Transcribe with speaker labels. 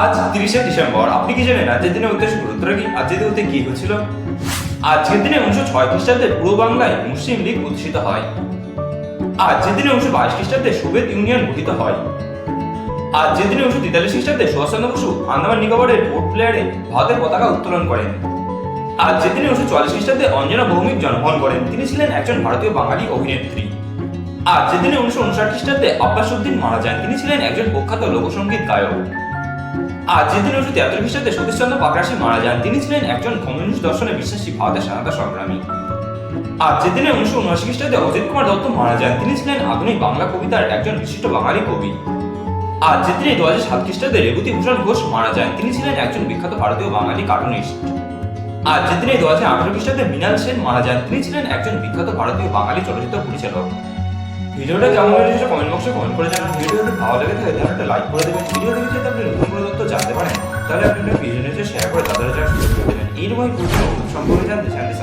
Speaker 1: আজ 30শে ডিসেম্বর। আপনি কি জানেন আজকের দিনের উদ্দেশ্য গুরুত্বটা কি? আজকের দিনে কি হয়েছিল? আজকের দিনে 1906 খ্রিস্টাব্দে পূর্ব বাংলায় মুসলিম লীগ প্রতিষ্ঠিত হয়। আজকের দিনে 1922 খ্রিস্টাব্দে সোভিয়েত ইউনিয়ন গঠিত হয়। আজকের দিনে 1943 খ্রিস্টাব্দে সুভাষচন্দ্র বসু আন্দামান নিকোবরের পোর্ট ব্লেয়ারে ভারতের পতাকা উত্তোলন করেন। আজকের দিনে 1944 খ্রিস্টাব্দে অঞ্জনা ভৌমিক জন্মগ্রহণ করেন। তিনি ছিলেন একজন ভারতীয় বাঙালি অভিনেত্রী। আজকের দিনে 1959 খ্রিস্টাব্দে আব্বাস উদ্দিন মারা যান। তিনি ছিলেন একজন প্রখ্যাত লোকসঙ্গীত গায়ক। আজকের দিনে 1973 খ্রিস্টাব্দে সতীশচন্দ্র পাকরাশি মারা যান। তিনি ছিলেন একজন কমিউনিস্ট দর্শনে বিশ্বাসী ভারতের স্বাধীনতা সংগ্রামী। আজকের দিনে 1979 খ্রিস্টাব্দে অজিত কুমার দত্ত মারা যান। তিনি ছিলেন আধুনিক বাংলা কবিতার একজন বিশিষ্ট বাঙালি কবি। আজকের দিনে 2007 খ্রিস্টাব্দে রেবতী ভূষণ ঘোষ মারা যান। তিনি ছিলেন একজন বিখ্যাত ভারতীয় বাঙালি কার্টুনিস্ট। আজকের দিনে 2018 খ্রিস্টাব্দে মৃণাল সেন মারা যান। তিনি ছিলেন একজন বিখ্যাত ভারতীয় বাঙালি চলচ্চিত্র পরিচালক। ভিডিওটা কেমন হয়েছে কমেন্ট বক্সে কমেন্ট করে জানান। ভিডিও যদি ভালো লেগে থাকে তাহলে একটা লাইক করে দেবেন। ভিডিও দেখে যদি আপনি নতুন কোনো তথ্য জানতে পারেন তাহলে আপনি একটা পেজে শেয়ার করে তাদের কাছে সুযোগ করে দেবেন। এইরকম সম্পর্কে জানতে চ্যানেলটি